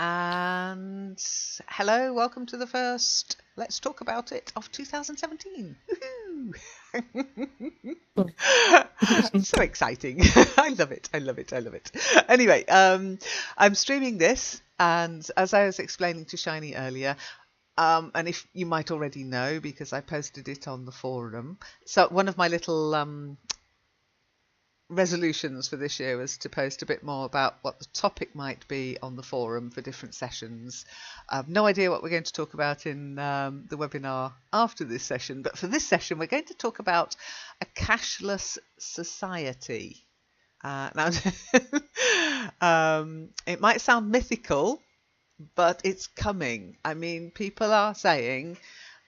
And hello, welcome to the first Let's Talk About It of 2017. Woohoo! So exciting. I love it. I love it. I love it. Anyway, I'm streaming this, and as I was explaining to Shiny earlier, and if you might already know because I posted it on the forum, so one of my little resolutions for this year was to post a bit more about what the topic might be on the forum for different sessions. I have no idea what we're going to talk about in the webinar after this session, but for this session we're going to talk about a cashless society. Now, it might sound mythical, but it's coming. I mean, people are saying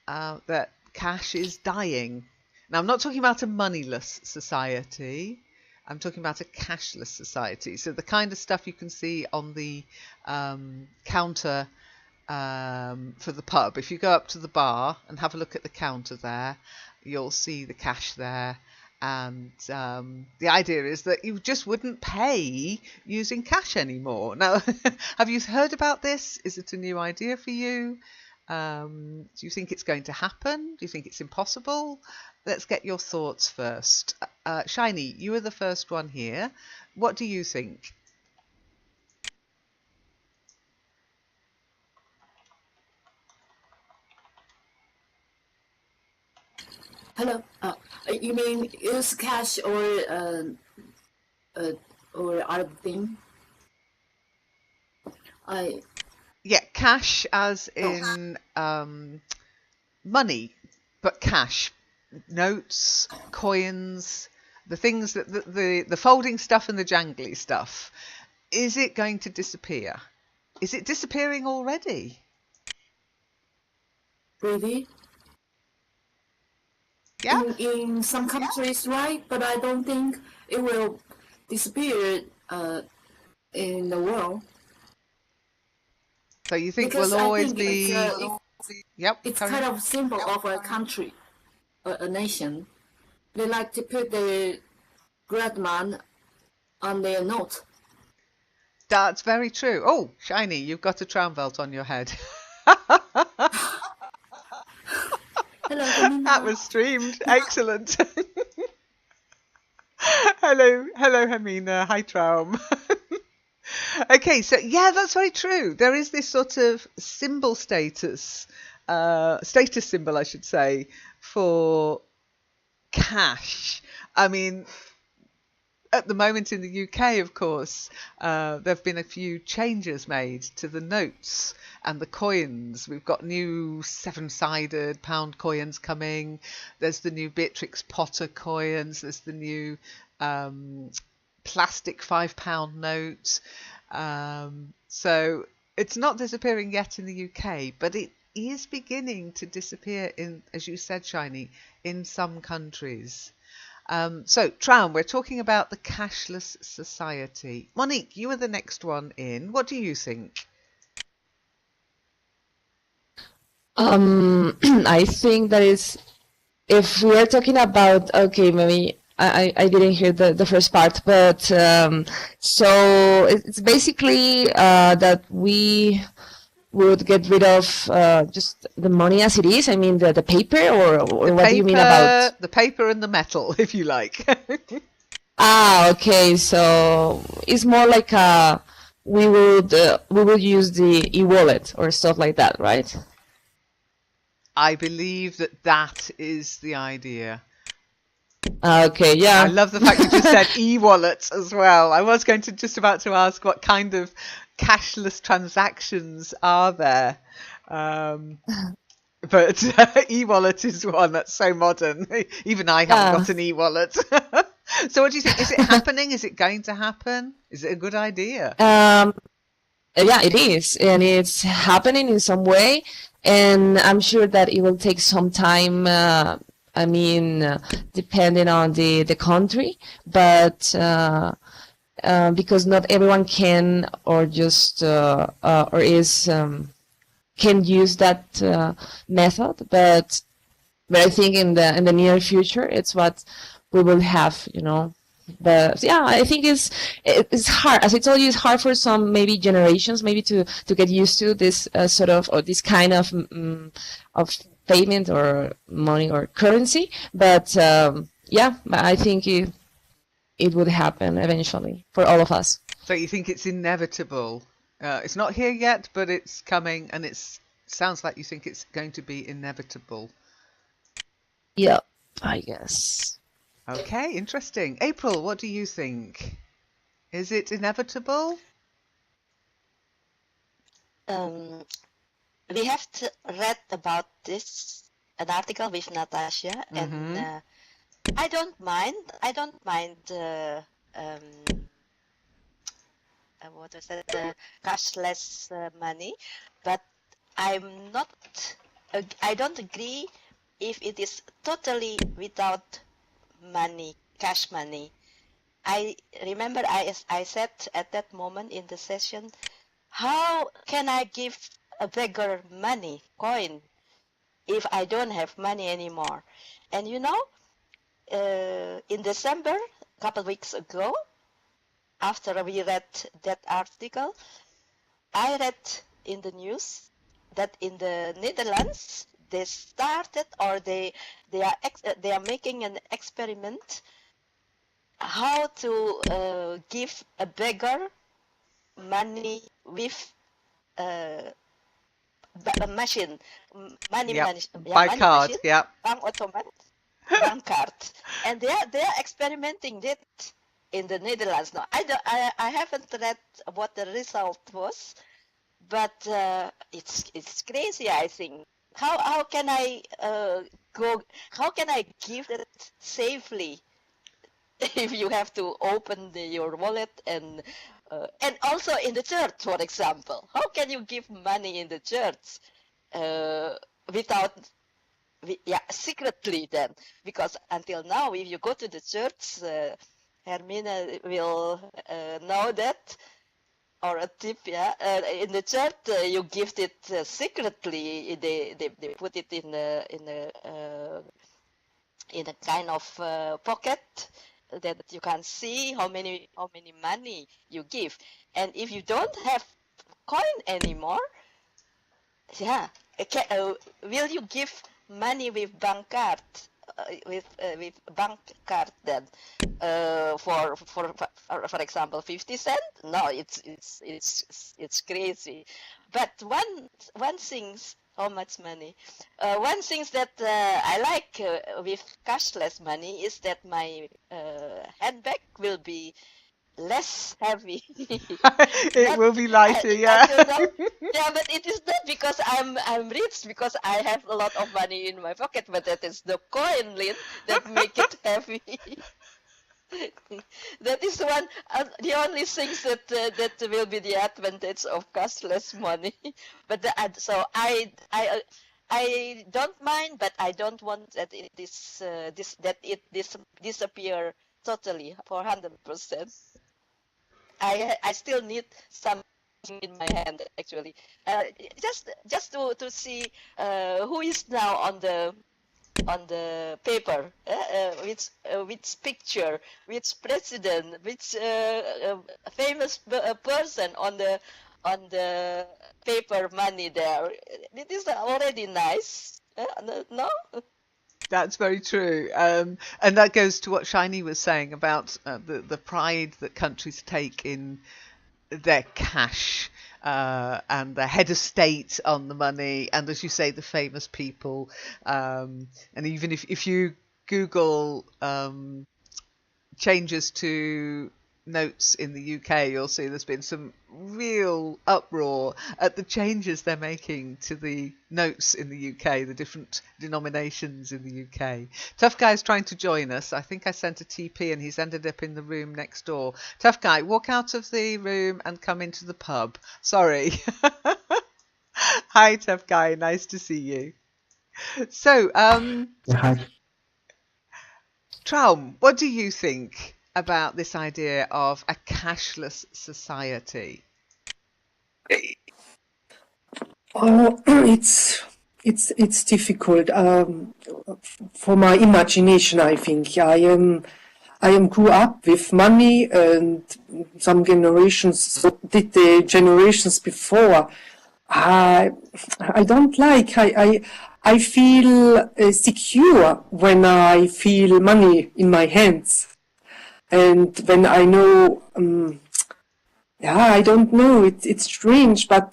that cash is dying. Now, I'm not talking about a moneyless society. I'm talking about a cashless society. So the kind of stuff you can see on the counter for the pub. If you go up to the bar and have a look at the counter there, you'll see the cash there. And the idea is that you just wouldn't pay using cash anymore. Now, have you heard about this? Is it a new idea for you? Do you think it's going to happen? Do you think it's impossible? Let's get your thoughts first. Shiny, you are the first one here. What do you think? Hello. You mean use cash or other thing? Yeah, cash as in money, but cash. Notes, coins, the things that the folding stuff and the jangly stuff. Is it going to disappear? Is it disappearing already? Really? Yeah. In some countries, right? But I don't think it will disappear in the world. So you think Because we'll I always think be? Yep. it's kind of symbol of a country, a nation. They like to put the great man on their note. That's very true. Oh, Shiny, you've got a tram belt on your head. Hello, Hermina. That was streamed. Excellent. Hello, Hermina. Hi, Traum. Okay, so yeah, that's very true. There is this sort of symbol status symbol, I should say, for cash. I mean, at the moment in the UK, of course, there have been a few changes made to the notes and the coins. We've got new 7-sided pound coins coming. There's the new Beatrix Potter coins. There's the new plastic £5 note. So it's not disappearing yet in the UK, but it is beginning to disappear in, as you said, Shiny, in some countries. So, Traum, we're talking about the cashless society. Monique, you are the next one in. What do you think? I think that is, if we are talking about, okay, maybe I didn't hear the first part, but so it's basically that we would get rid of just the money as it is. I mean, the paper, or what do you mean about? The paper and the metal, if you like. Okay, so it's more like we would use the e-wallet or stuff like that, right? I believe that is the idea. Okay, yeah. I love the fact you just said e-wallet as well. I was going to just about to ask what kind of cashless transactions are there, but e-wallet is one that's so modern. Even I haven't got an e-wallet. So what do you think? Is it happening? Is it going to happen? Is it a good idea? Yeah, it is, and it's happening in some way, and I'm sure that it will take some time. I mean, depending on the country, but because not everyone can or just or is can use that method, but I think in the near future, it's what we will have, you know, But yeah, I think it's hard. As I told you, it's hard for some maybe generations maybe to get used to this sort of or this kind of payment or money or currency. But yeah, I think it would happen eventually for all of us. So you think it's inevitable? It's not here yet, but it's coming, and it sounds like you think it's going to be inevitable. Yeah, I guess. Okay, interesting. April, what do you think? Is it inevitable? We have read about this, an article with Natasha, and I don't mind. What was that? Cashless money, but I'm not. I don't agree if it is totally without money, cash money. I remember I said at that moment in the session, how can I give a beggar money, coin, if I don't have money anymore? And you know, in December, a couple of weeks ago, after we read that article, I read in the news that in the Netherlands they started, or they are making an experiment how to give a beggar money with a machine, money by card, machine, bank card, and they are experimenting that in the Netherlands. Now, I haven't read what the result was, but it's crazy. I think how can I go? How can I give it safely if you have to open your wallet and also in the church, for example? How can you give money in the church without? Secretly then, because until now, if you go to the church, Hermine will know that, or a tip, in the church you give it secretly. They put it in a kind of pocket that you can see how many money you give, and if you don't have coin anymore, will you give money with bank card, with bank card then, for example 50 cents? No, it's crazy. But one thing's how much money. One thing that I like with cashless money is that my handbag will be less heavy. It will be lighter, yeah. Yeah, but it is not because I'm rich, because I have a lot of money in my pocket, but that is the coin, Lynn, that make it heavy. That is one the only things that will be the advantage of cashless money. But so I don't mind, but I don't want that it disappear totally for 100%. I still need some in my hand, actually, just to see who is now on the paper, which picture, which president, which famous person on the paper money there. It is already nice, no? That's very true. And that goes to what Shiny was saying about the pride that countries take in their cash and the head of state on the money. And as you say, the famous people. And even if you Google changes to notes in the UK, you'll see there's been some real uproar at the changes they're making to the notes in the UK, the different denominations in the UK. Tough Guy's trying to join us. I think I sent a TP and he's ended up in the room next door. Tough Guy, walk out of the room and come into the pub. Sorry. Hi, Tough Guy. Nice to see you. So, Hi. Traum, what do you think about this idea of a cashless society? It's difficult for my imagination. I think I am grew up with money, and some generations, so did the generations before. I don't like. I feel secure when I feel money in my hands, and when I know. I don't know. It's strange, but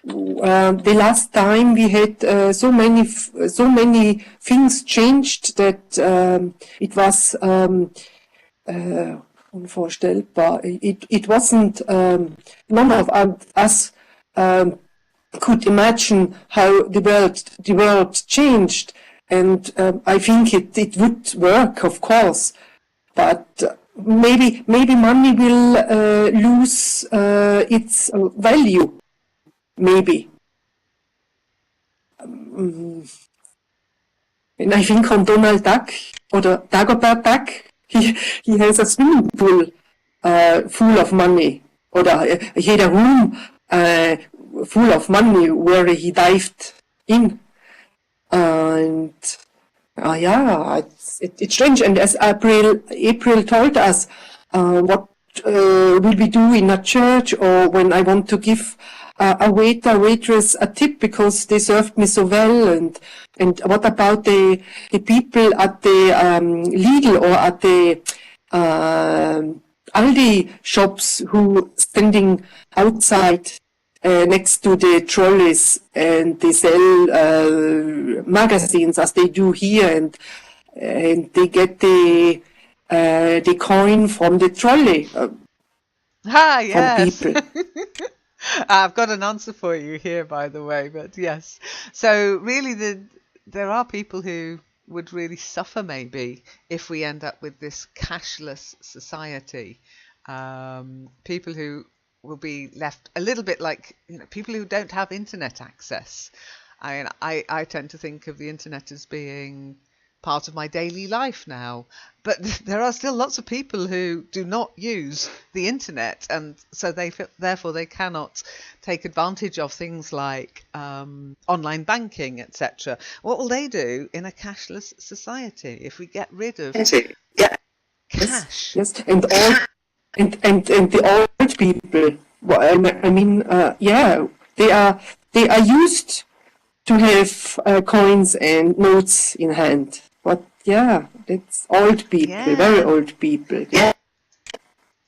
the last time we had so many things changed that it was unvorstellbar. It wasn't. None of us could imagine how the world changed, and I think it would work, of course, but maybe money will lose its value. Maybe. And I think on Donald Duck oder Dagobert Duck, he has a swimming pool full of money, oder he had a room full of money where he dived in. And it's strange. And as April told us, what will we do in a church, or when I want to give a waitress a tip because they served me so well, and what about the people at the Lidl or at the Aldi shops who standing outside next to the trolleys, and they sell magazines as they do here, and they get the coin from the trolley Yes. from people. I've got an answer for you here, by the way, but yes. So really, there are people who would really suffer maybe if we end up with this cashless society. People who will be left a little bit like, people who don't have internet access. I mean, I tend to think of the internet as being part of my daily life now, but there are still lots of people who do not use the internet, and so therefore they cannot take advantage of things like online banking, etc. What will they do in a cashless society if we get rid of cash? Yes, and the old people. I mean, they are used to have coins and notes in hand. But it's old people, very old people. Yeah.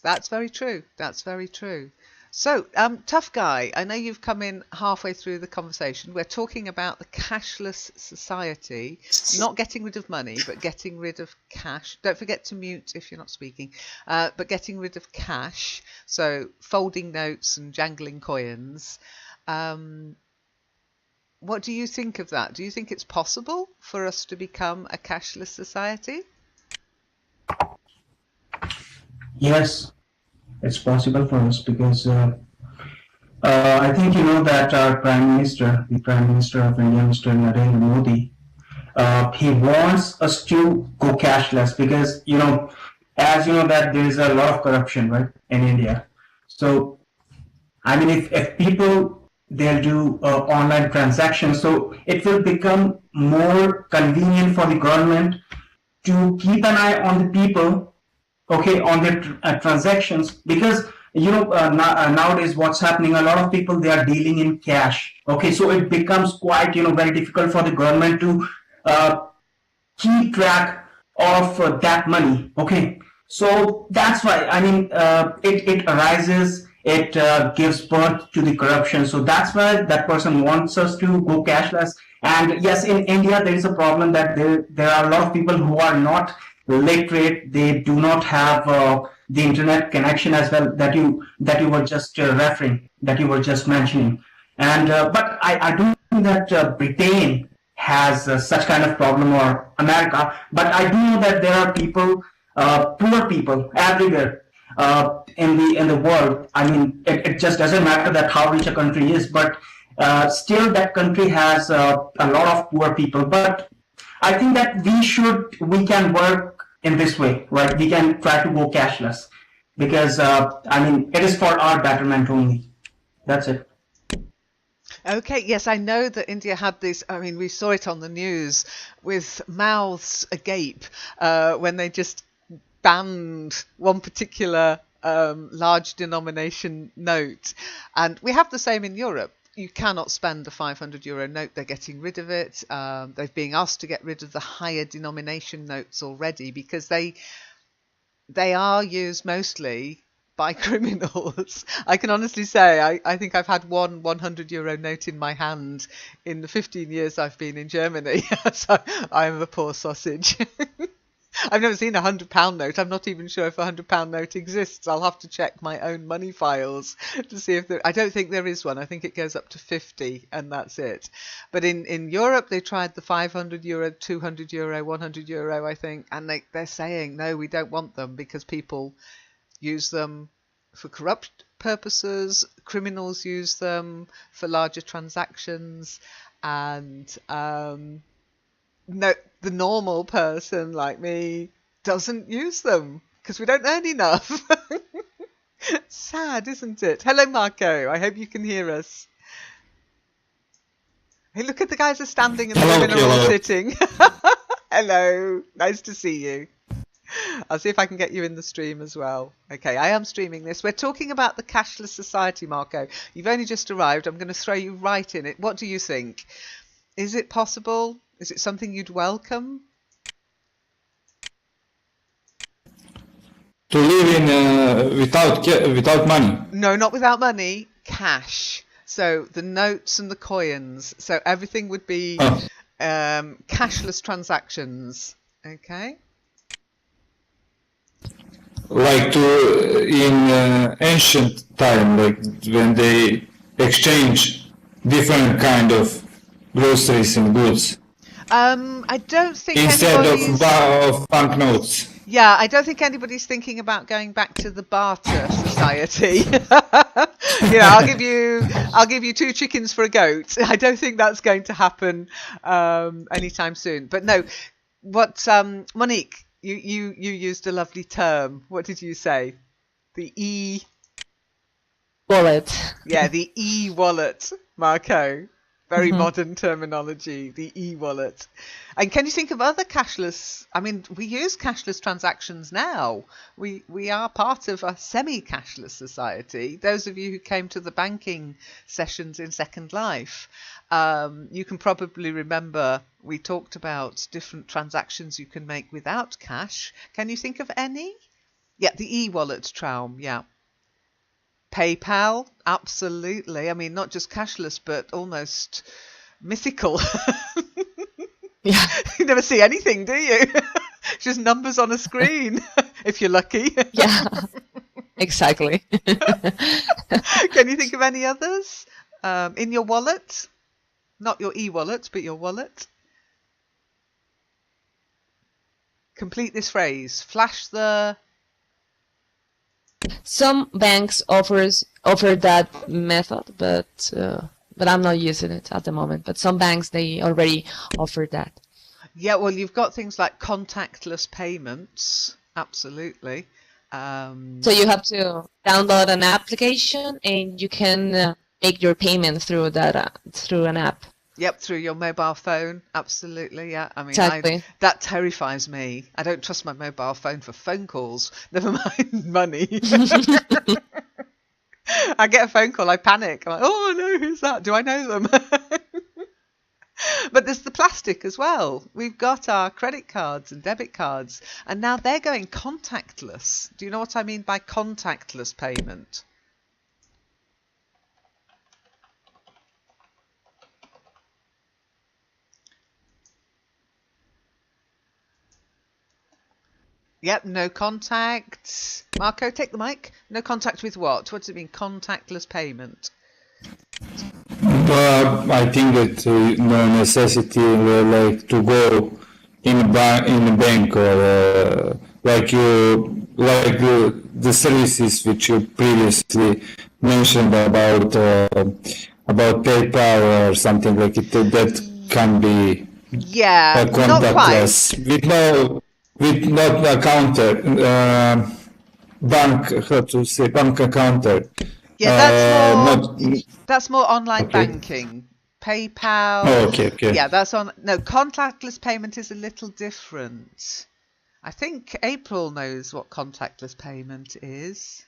That's very true. That's very true. So, Tough Guy, I know you've come in halfway through the conversation. We're talking about the cashless society, not getting rid of money, but getting rid of cash. Don't forget to mute if you're not speaking, but getting rid of cash. So, folding notes and jangling coins. What do you think of that? Do you think it's possible for us to become a cashless society? Yes, it's possible for us because I think that our Prime Minister, the Prime Minister of India, Mr. Narendra Modi, he wants us to go cashless because, as you know that there is a lot of corruption, right, in India. So, I mean, if people, they'll do online transactions, so it will become more convenient for the government to keep an eye on the people, on their transactions, because nowadays what's happening, a lot of people, they are dealing in cash. So it becomes quite very difficult for the government to keep track of that money. So that's why, I mean, it arises, it gives birth to the corruption. So that's why that person wants us to go cashless. And yes, in India, there is a problem that there are a lot of people who are not literate. They do not have the internet connection as well that you were just referring, that you were just mentioning. And but I do think that Britain has such kind of problem, or America. But I do know that there are people, poor people everywhere in the world. I mean, it just doesn't matter that how rich a country is, but still that country has a lot of poor people. But I think that we can work in this way, right? We can try to go cashless because I mean, it is for our betterment only. That's it. Okay, yes, I know that India had this. I mean, we saw it on the news with mouths agape when they just banned one particular large denomination note. And we have the same in Europe. You cannot spend a €500 note. They're getting rid of it. They've been asked to get rid of the higher denomination notes already because they are used mostly by criminals. I can honestly say I think I've had one €100 note in my hand in the 15 years I've been in Germany. So I'm a poor sausage. I've never seen a £100 note. I'm not even sure if a £100 note exists. I'll have to check my own money files to see if there. I don't think there is one. I think it goes up to 50 and that's it. But in Europe, they tried the €500, €200, €100, I think, and they're saying no, we don't want them because people use them for corrupt purposes. Criminals use them for larger transactions, and no, the normal person like me doesn't use them because we don't earn enough. Sad, isn't it? Hello, Marco. I hope you can hear us. Hey, look at the guys are standing and the women are all sitting. Hello. Nice to see you. I'll see if I can get you in the stream as well. Okay, I am streaming this. We're talking about the Cashless Society, Marco. You've only just arrived. I'm going to throw you right in it. What do you think? Is it possible? Is it something you'd welcome? To live in without money. No, not without money. Cash. So the notes and the coins. So everything would be cashless transactions. Okay. Like in ancient time, like when they exchange different kind of groceries and goods. I don't think instead of banknotes. Yeah, I don't think anybody's thinking about going back to the barter society. You know, I'll give you 2 chickens for a goat. I don't think that's going to happen anytime soon. But no, what Monique, you used a lovely term. What did you say? The wallet. Yeah, the e-wallet, Marco. Very modern terminology, the e-wallet. And can you think of other cashless? I mean, we use cashless transactions now. We are part of a semi-cashless society. Those of you who came to the banking sessions in Second Life, you can probably remember we talked about different transactions you can make without cash. Can you think of any? Yeah, the e-wallet, Traum, yeah. PayPal, absolutely. I mean, not just cashless, but almost mythical. Yeah. You never see anything, do you? Just numbers on a screen, if you're lucky. Yeah, exactly. Can you think of any others? In your wallet? Not your e-wallet, but your wallet. Complete this phrase. Flash the... Some banks offer that method, but I'm not using it at the moment. But some banks, they already offer that. Yeah, well, you've got things like contactless payments. Absolutely. So you have to download an application and you can make your payment through that through an app. Yep, through your mobile phone. Absolutely, yeah. I mean, Exactly. that terrifies me. I don't trust my mobile phone for phone calls, never mind money. I get a phone call, I panic. I'm like, oh no, who's that? Do I know them? But there's the plastic as well. We've got our credit cards and debit cards, and now they're going contactless. Do you know what I mean by contactless payment? Yep, no contact. Marco, take the mic. No contact with what? What does it mean, contactless payment? I think that no necessity like to go in a bank or like the services which you previously mentioned about PayPal or something like it. That can be contactless with not a counter bank. How to say bank counter. Yeah, Not. that's more online Okay. banking. PayPal. Oh, okay, okay. Yeah, that's on. No, contactless payment is a little different. I think April knows what contactless payment is.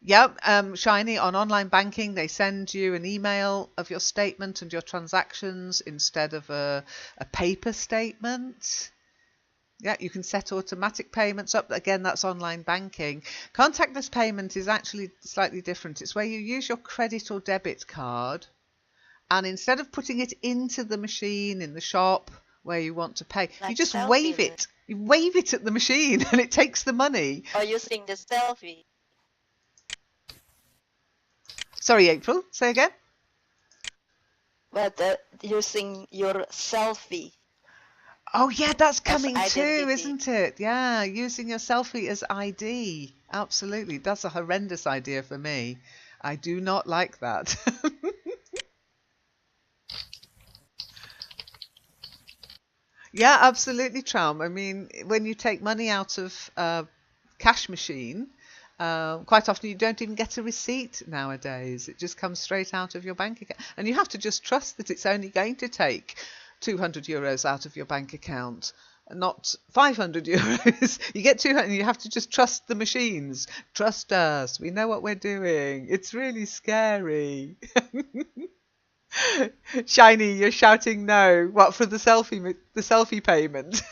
Yep, Shiny, on online banking, they send you an email of your statement and your transactions instead of a paper statement. Yeah, you can set automatic payments up. Again, that's online banking. Contactless payment is actually slightly different. It's where you use your credit or debit card, and instead of putting it into the machine in the shop where you want to pay, you Like just selfie, wave it. You wave it at the machine and it takes the money. or using the selfie. Sorry, April, say again. But using your selfie Oh, yeah, that's as coming too, identity. isn't it? Yeah, using your selfie as ID. Absolutely. That's a horrendous idea for me. I do not like that. Yeah, absolutely, Traum. I mean, when you take money out of a cash machine, quite often you don't even get a receipt nowadays. It just comes straight out of your bank account. And you have to just trust that it's only going to take 200 euros out of your bank account, not 500 euros. You get 200 and you have to just trust the machines. Trust us. We know what we're doing. It's really scary. Shiny, you're shouting no. What, for the selfie payment?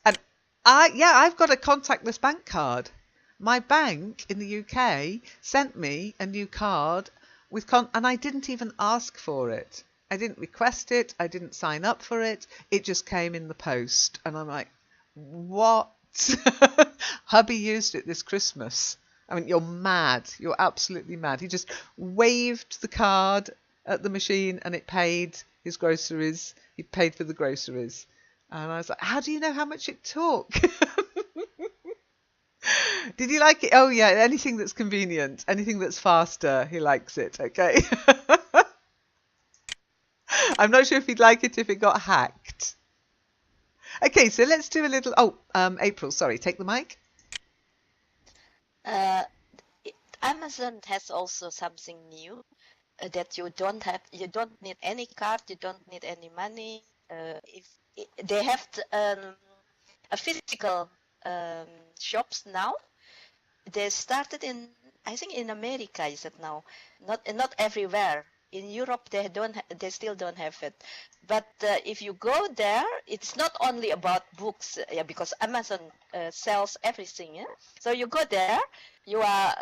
And I've got a contactless bank card. My bank in the UK sent me a new card with and I didn't even ask for it. I didn't request it. I didn't sign up for it. It just came in the post, and I'm like, what? Hubby used it this Christmas. I mean, you're mad. You're absolutely mad. He just waved the card at the machine and it paid his groceries. He paid for the groceries. And I was like, how do you know how much it took? Did he like it? Oh, yeah, anything that's convenient, anything that's faster, he likes it, okay? I'm not sure if he'd like it if it got hacked. Okay, so let's do a little... Oh, April, sorry, take the mic. Amazon has also something new that you don't need any card, you don't need any money. They have a physical shops now. They started in, I think, in America, is it now? Not everywhere. In Europe, they still don't have it. But if you go there, it's not only about books, because Amazon sells everything. Yeah? So you go there, you have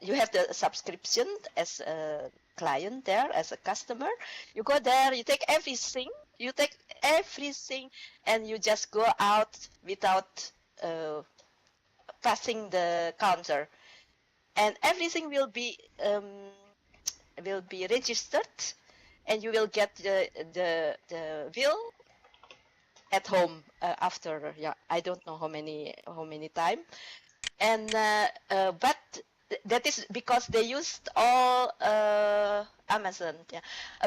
the subscription as a client there, as a customer. You go there, you take everything, and you just go out without passing the counter, and everything will be registered, and you will get the bill at home after I don't know how many time, and but that is because they used all Amazon,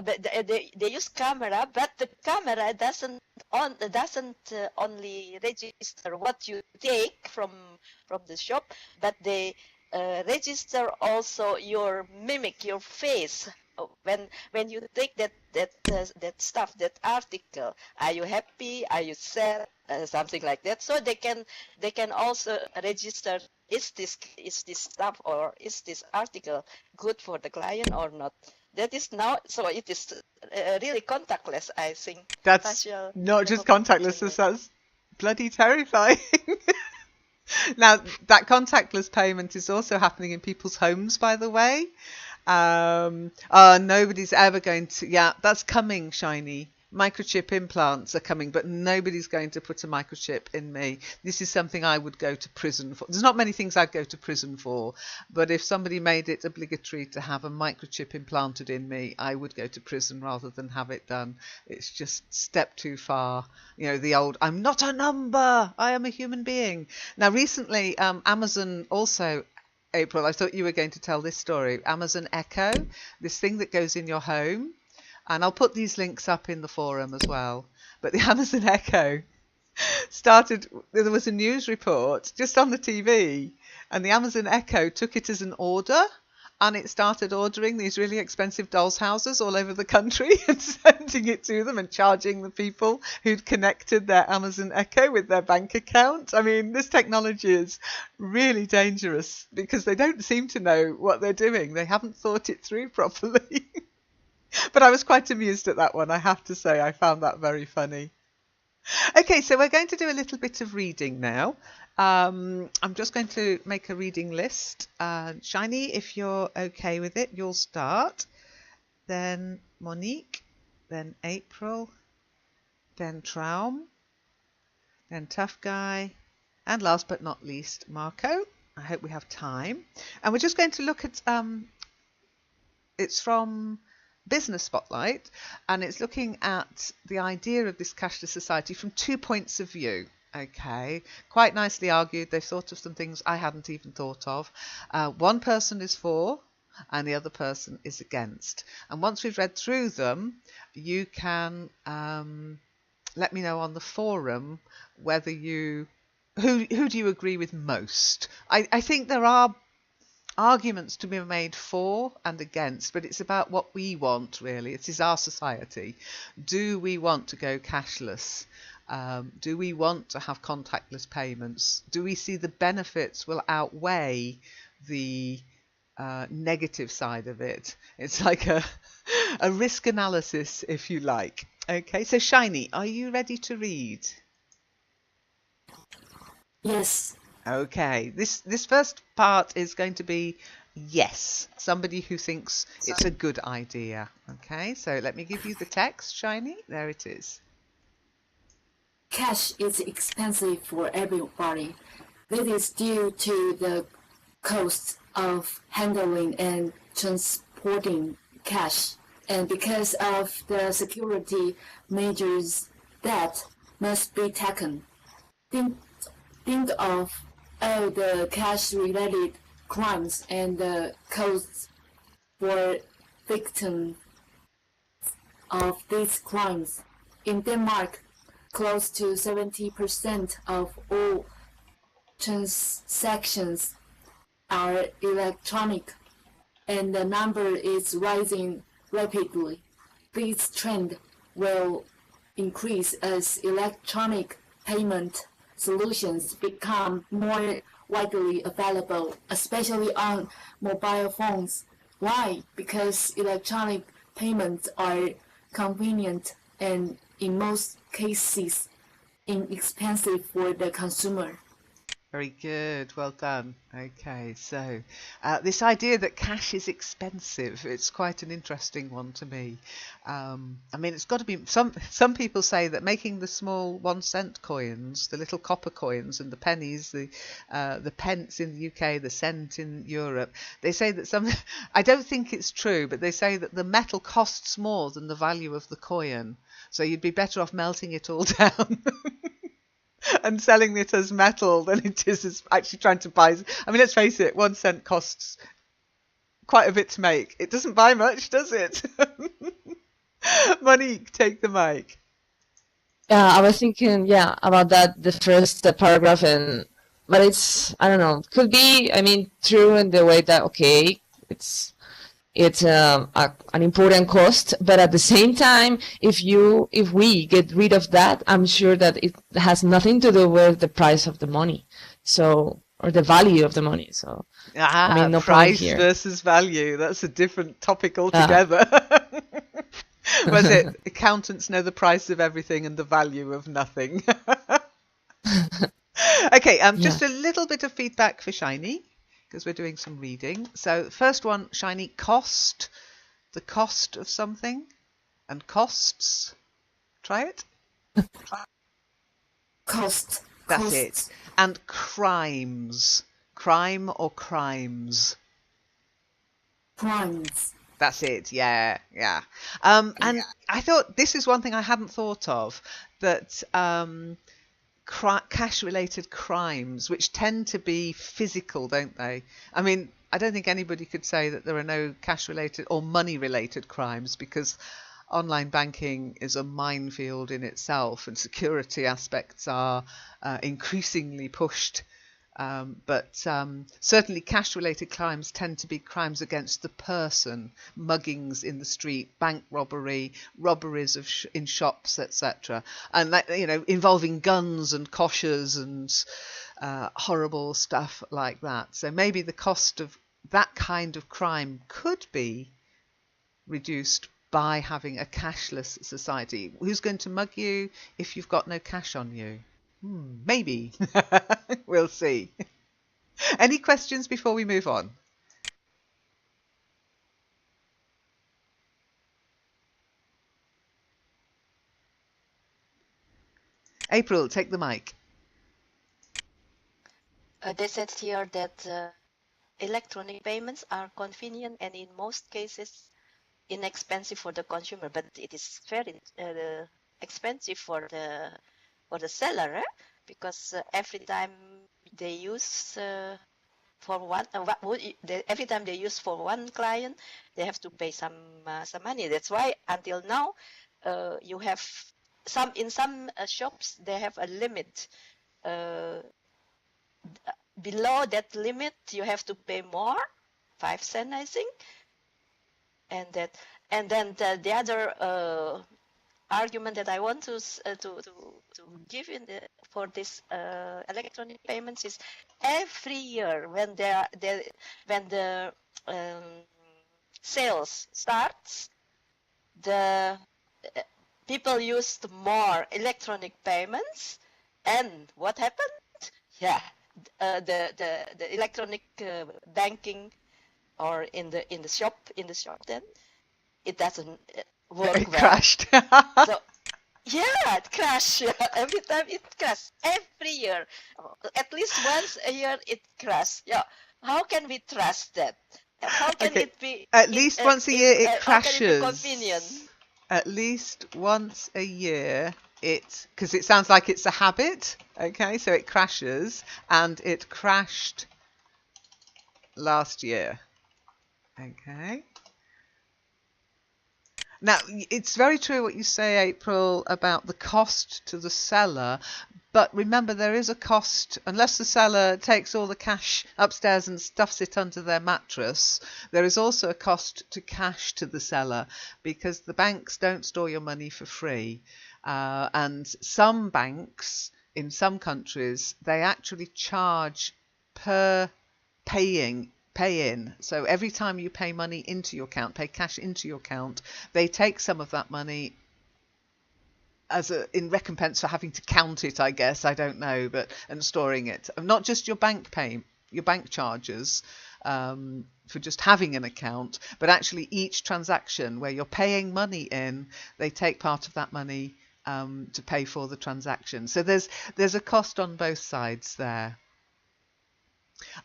but they use camera, but the camera doesn't only register what you take from the shop, but they register also your mimic, your face. When you take that stuff, that article, are you happy? Are you sad? Something like that. So they can also register, is this stuff or is this article good for the client or not? That is now, so it is really contactless, I think. That's not just contactless, that's bloody terrifying. Now, that contactless payment is also happening in people's homes, by the way. Nobody's ever going to, that's coming, Shiny. Microchip implants are coming, but nobody's going to put a microchip in me. This is something I would go to prison for. There's not many things I'd go to prison for, but if somebody made it obligatory to have a microchip implanted in me, I would go to prison rather than have it done. It's just step too far. You know, the old, I'm not a number, I am a human being. Now, recently, Amazon also, April, I thought you were going to tell this story. Amazon Echo, this thing that goes in your home. And I'll put these links up in the forum as well. But the Amazon Echo there was a news report just on the TV, and the Amazon Echo took it as an order, and it started ordering these really expensive dolls' houses all over the country and sending it to them and charging the people who'd connected their Amazon Echo with their bank account. I mean, this technology is really dangerous because they don't seem to know what they're doing. They haven't thought it through properly. But I was quite amused at that one, I have to say. I found that very funny. Okay, so we're going to do a little bit of reading now. I'm just going to make a reading list. Shiny, if you're okay with it, you'll start. Then Monique, then April, then Traum, then Tough Guy, and last but not least, Marco. I hope we have time. And we're just going to look at, it's from Business Spotlight, and it's looking at the idea of this cashless society from 2 points of view. Okay, quite nicely argued. They've thought of some things I hadn't even thought of. One person is for and the other person is against. And once we've read through them, you can let me know on the forum whether who do you agree with most. I think there are arguments to be made for and against, but it's about what we want, really. It is our society. Do we want to go cashless? Do we want to have contactless payments? Do we see the benefits will outweigh the negative side of it? It's like a risk analysis, if you like. Okay, so Shiny, are you ready to read? Yes. Okay, this first part is going to be yes, somebody who thinks it's a good idea. Okay, so let me give you the text, Shiny. There it is. Cash is expensive for everybody. This is due to the cost of handling and transporting cash, and because of the security measures that must be taken. Think of all the cash-related crimes and the costs for victims of these crimes. In Denmark, close to 70% of all transactions are electronic, and the number is rising rapidly. This trend will increase as electronic payment solutions become more widely available, especially on mobile phones. Why? Because electronic payments are convenient and in most cases inexpensive for the consumer. Very good, well done. Okay, so this idea that cash is expensive, it's quite an interesting one to me. I mean, it's got to be, some people say that making the small 1 cent coins, the little copper coins and the pennies, the pence in the UK, the cent in Europe, they say that I don't think it's true, but they say that the metal costs more than the value of the coin. So you'd be better off melting it all down and selling it as metal than it is as actually trying to buy. I mean, let's face it, 1 cent costs quite a bit to make. It doesn't buy much, does it? Monique, take the mic. Yeah, I was thinking, about that, the first paragraph, but it's, I don't know, could be, I mean, true in the way that, okay, it's an important cost, but at the same time, if we get rid of that, I'm sure that it has nothing to do with the price of the money, or the value of the money. So I mean, no price point here. Versus value, that's a different topic altogether. Was it accountants know the price of everything and the value of nothing? Okay, just a little bit of feedback for Shiny, because we're doing some reading. So first one, Shiny, cost, the cost of something, and costs. Try it. Cost. That's costs. it. And crimes. Crime or crimes. Crimes. That's it. Yeah. And I thought this is one thing I hadn't thought of, that cash-related crimes, which tend to be physical, don't they? I mean, I don't think anybody could say that there are no cash-related or money-related crimes, because online banking is a minefield in itself, and security aspects are increasingly pushed. But certainly cash-related crimes tend to be crimes against the person, muggings in the street, bank robbery, robberies of in shops, etc. And that, involving guns and koshers and horrible stuff like that. So maybe the cost of that kind of crime could be reduced by having a cashless society. Who's going to mug you if you've got no cash on you? Maybe. We'll see. Any questions before we move on? April, take the mic. They said here that electronic payments are convenient and in most cases inexpensive for the consumer, but it is very expensive for the seller, because every time they use every time they use for one client, they have to pay some money. That's why until now you have in some shops they have a limit. Below that limit, you have to pay more, 5 cents, I think. And then the other argument that I want to give for this electronic payments is every year when the sales starts, the people used more electronic payments, and what happened? Yeah, the electronic banking or in the shop then it doesn't work It well. crashed. So yeah, it crashed. Every time it crashes. Every year, at least once a year, it crashes. Yeah, how can we trust that? How can Okay, it be? at least once a year it How can it be crashes. convenient? At least once a year because it sounds like it's a habit. Okay, so it crashes, and it crashed last year. Okay. Now, it's very true what you say, April, about the cost to the seller. But remember, there is a cost, unless the seller takes all the cash upstairs and stuffs it under their mattress, there is also a cost to cash to the seller, because the banks don't store your money for free. And some banks in some countries, they actually charge per pay in. So every time you pay money into your account, pay cash into your account, they take some of that money in recompense for having to count it, I guess, I don't know, and storing it. Not just your bank charges for just having an account, but actually each transaction where you're paying money in, they take part of that money to pay for the transaction. So there's a cost on both sides there.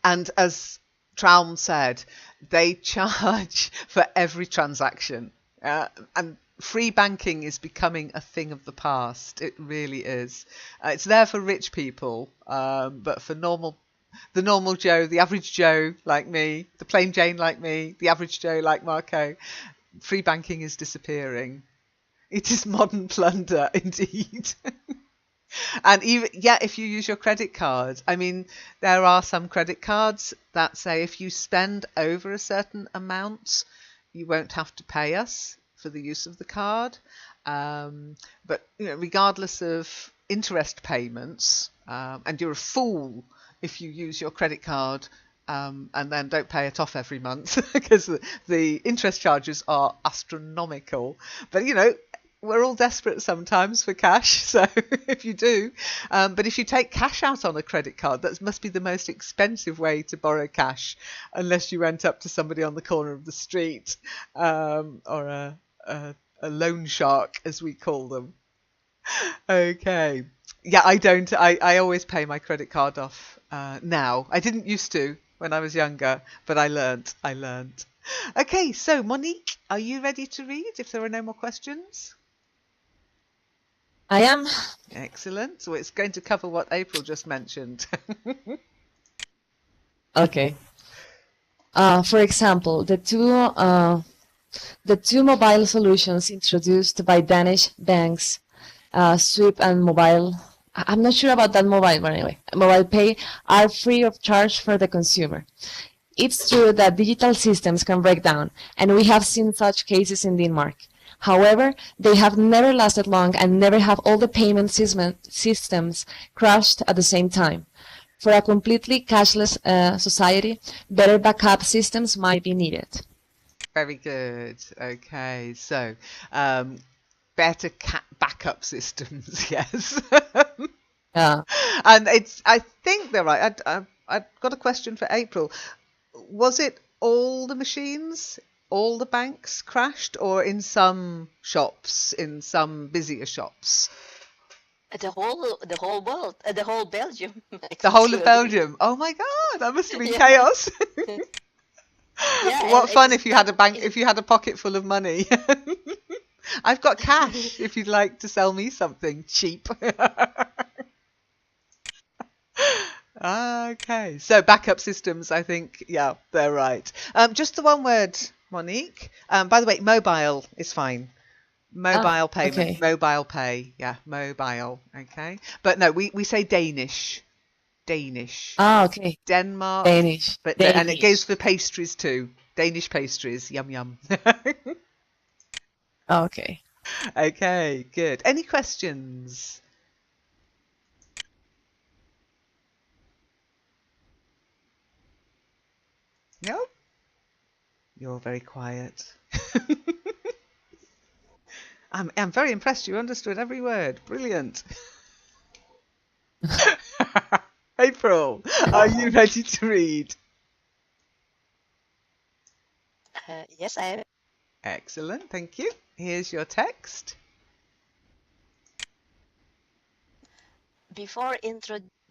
And as Traum said, they charge for every transaction. And free banking is becoming a thing of the past. It really is. It's there for rich people, but for the normal Joe, the average Joe like me, the plain Jane like me, the average Joe like Marco, free banking is disappearing. It is modern plunder indeed. And even, if you use your credit card, I mean, there are some credit cards that say if you spend over a certain amount, you won't have to pay us for the use of the card. But regardless of interest payments, and you're a fool if you use your credit card and then don't pay it off every month, because the interest charges are astronomical. But we're all desperate sometimes for cash, so if you do, but if you take cash out on a credit card, that must be the most expensive way to borrow cash, unless you went up to somebody on the corner of the street, or a loan shark, as we call them. Okay. Yeah, I always pay my credit card off now. I didn't used to when I was younger, but I learnt. Okay, so Monique, are you ready to read if there are no more questions? I am. Excellent. So it's going to cover what April just mentioned. Okay. For example, the two The two mobile solutions introduced by Danish banks, Swipe and Mobile, I'm not sure about that mobile, but anyway, Mobile Pay, are free of charge for the consumer. It's true that digital systems can break down, and we have seen such cases in Denmark. However, they have never lasted long and never have all the payment systems crashed at the same time. For a completely cashless society, better backup systems might be needed. Very good. Okay, so better backup systems, yes. Yeah. And I think they're right. I've got a question for April. Was it all the machines, all the banks crashed, or in some shops, in some busier shops? The whole world, the whole Belgium. The whole of actually. Belgium. Oh my God, that must have been Yeah. chaos. Yeah, What and fun it's if you had a not- bank, if you had a pocket full of money. I've got cash if you'd like to sell me something cheap. Okay, so backup systems, I think, yeah, they're right. Just the one word, Monique. By the way, mobile is fine. Mobile payment, okay. mobile pay, yeah, mobile, okay. But no, we say Danish. Okay. Denmark, Danish. but and it goes Danish. for pastries too. Danish pastries, yum yum. Okay. Okay, good. Any questions? No? You're very quiet. I'm very impressed. You understood every word. Brilliant. April, are you ready to read? Yes, I am. Excellent, thank you. Here's your text. Before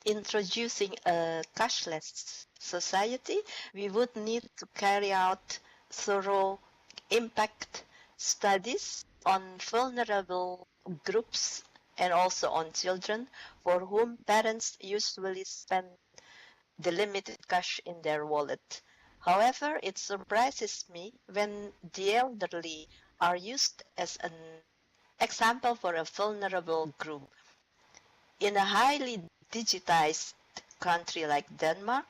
introducing a cashless society, we would need to carry out thorough impact studies on vulnerable groups and also on children for whom parents usually spend the limited cash in their wallet. However, it surprises me when the elderly are used as an example for a vulnerable group. In a highly digitized country like Denmark,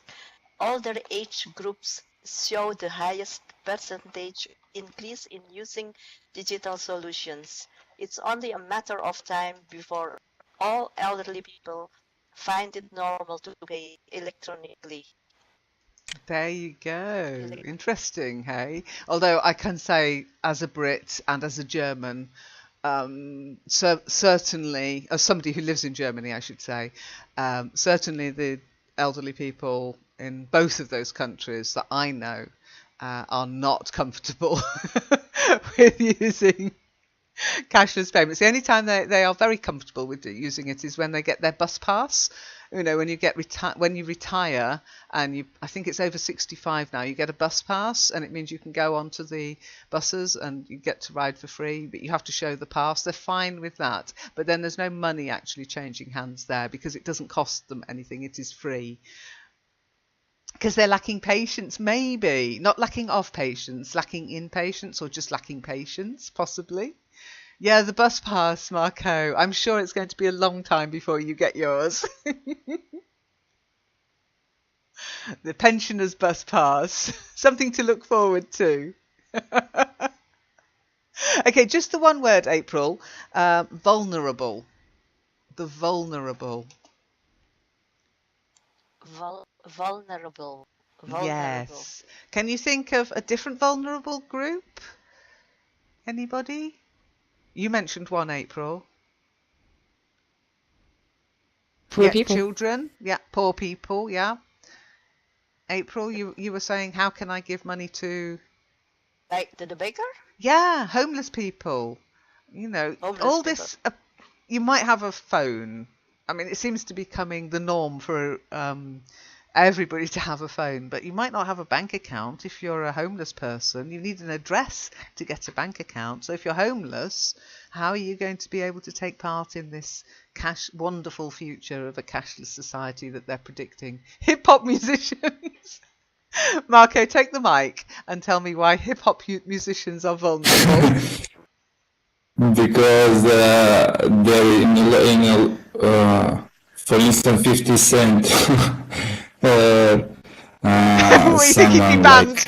older age groups show the highest percentage increase in using digital solutions. It's only a matter of time before all elderly people find it normal to pay electronically. There you go. Interesting, hey? Although I can say, as a Brit and as a German, certainly, as somebody who lives in Germany, I should say, certainly the elderly people in both of those countries that I know are not comfortable with using cashless payments. The only time they are very comfortable with using it is when they get their bus pass. You know, when you get when you retire and I think it's over 65 now, you get a bus pass, and it means you can go onto the buses and you get to ride for free, but you have to show the pass. They're fine with that, but then there's no money actually changing hands there because it doesn't cost them anything. It is free. Because they're lacking patience, maybe. Not lacking of patience, lacking in patience, or just lacking patience, possibly. Yeah, the bus pass, Marco. I'm sure it's going to be a long time before you get yours. The pensioners' bus pass. Something to look forward to. Okay, just the one word, April. Vulnerable. The vulnerable. Vulnerable. Yes. Can you think of a different vulnerable group? Anybody? You mentioned one, April. Poor people. Children. Yeah, poor people. Yeah. April, you were saying, how can I give money to? Like the baker? Yeah, homeless people. You know, Homeless all people. this. You might have a phone. I mean, it seems to be becoming the norm for everybody to have a phone, but you might not have a bank account if you're a homeless person. You need an address to get a bank account. So if you're homeless, how are you going to be able to take part in this wonderful future of a cashless society that they're predicting? Hip hop musicians. Marco, take the mic and tell me why hip-hop musicians are vulnerable. Because they're for instance, 50 Cent, We think he'd be someone banned.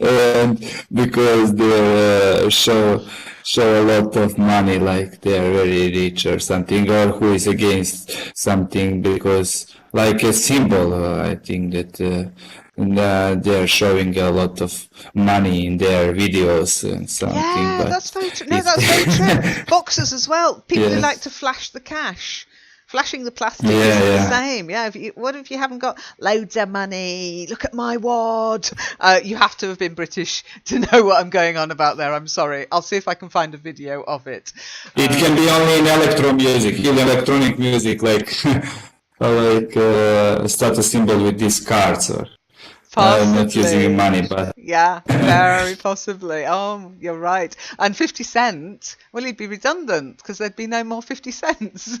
and because they show a lot of money, like they're very rich or something, or who is against something because like a symbol. I think that they're showing a lot of money in their videos and something. Yeah, but that's very true. No, that's very true. Boxers as well. People who Yes. like to flash the cash. Flashing the plastic Yeah, is the yeah. same. Yeah. What if you haven't got loads of money? Look at my wad. You have to have been British to know what I'm going on about there. I'm sorry. I'll see if I can find a video of it. It can be only in electronic music, like status symbol with these cards, or not using money, but Yeah, very possibly. Oh, you're right. And 50 Cent, well, he'd be redundant because there'd be no more 50 cents.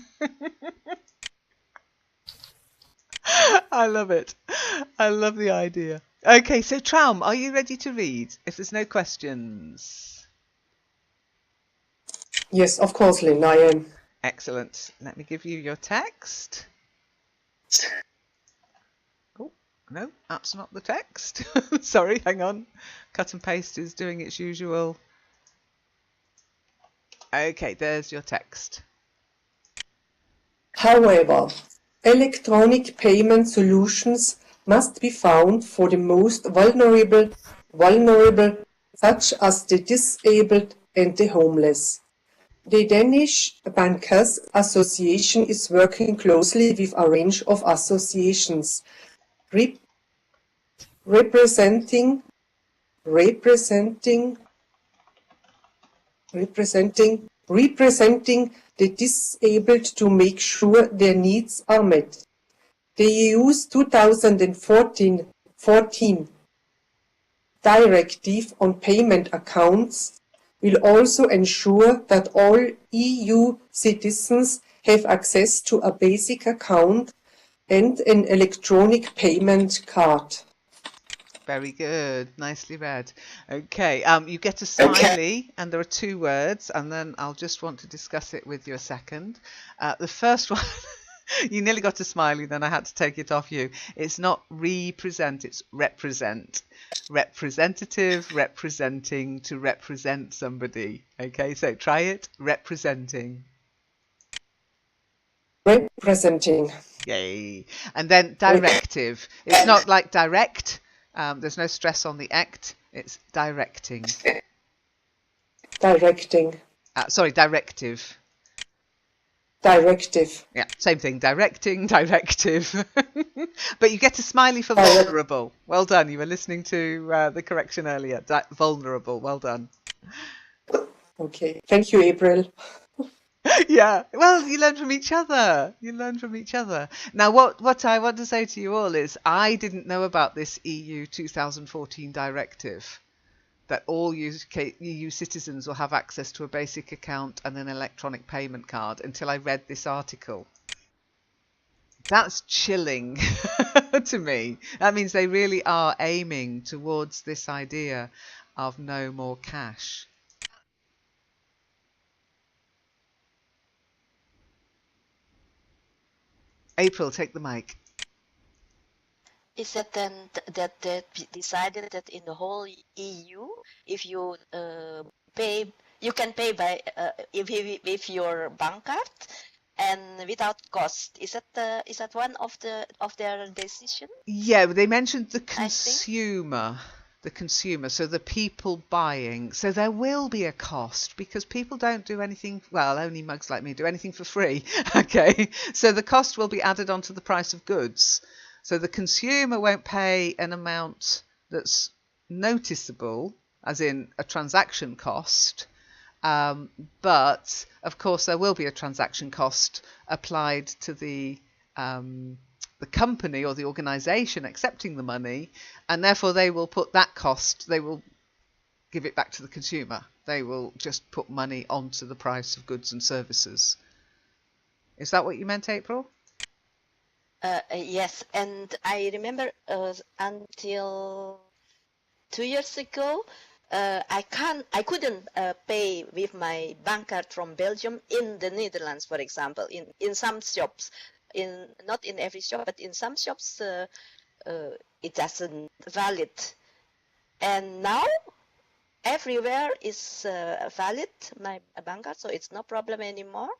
I love it. I love the idea. Okay, so Traum, are you ready to read? If there's no questions. Yes, of course, Lynn, I am. Excellent. Let me give you your text. Oh, no, that's not the text. Sorry, hang on. Cut and paste is doing its usual. Okay, there's your text. However, electronic payment solutions must be found for the most vulnerable, such as the disabled and the homeless. The Danish Bankers Association is working closely with a range of associations representing the disabled to make sure their needs are met. The EU's 2014 Directive on Payment Accounts will also ensure that all EU citizens have access to a basic account and an electronic payment card. Very good. Nicely read. Okay, you get a smiley, and there are two words, and then I'll just want to discuss it with you a second. The first one, you nearly got a smiley, then I had to take it off you. It's not represent, it's represent. Representative, representing, to represent somebody. Okay, so try it. Representing. Representing. Yay. And then directive. It's not like direct. There's no stress on the act. It's directing. Directing. Sorry, directive. Directive. Yeah, same thing. Directing, directive. But you get a smiley for vulnerable. Well done. You were listening to the correction earlier. Vulnerable. Well done. Okay. Thank you, April. Yeah, well, you learn from each other. You learn from each other. Now, what I want to say to you all is I didn't know about this EU 2014 directive that all EU citizens will have access to a basic account and an electronic payment card until I read this article. That's chilling to me. That means they really are aiming towards this idea of no more cash. April, take the mic. Is that then that they decided that in the whole EU, if you pay, you can pay by with your bank card and without cost. Is that one of their decision? Yeah, they mentioned the consumer. The consumer, so the people buying. So there will be a cost because people don't do anything, well, only mugs like me do anything for free. Okay, so the cost will be added onto the price of goods. So the consumer won't pay an amount that's noticeable, as in a transaction cost. But of course, there will be a transaction cost applied to the company or the organization accepting the money, and therefore they will put that cost, they will give it back to the consumer. They will just put money onto the price of goods and services. Is that what you meant, April? Yes, and I remember until 2 years ago, I couldn't pay with my bank card from Belgium in the Netherlands, for example, in some shops, not in every shop, but in some shops, it doesn't valid. And now everywhere is valid, my bank card, so it's no problem anymore.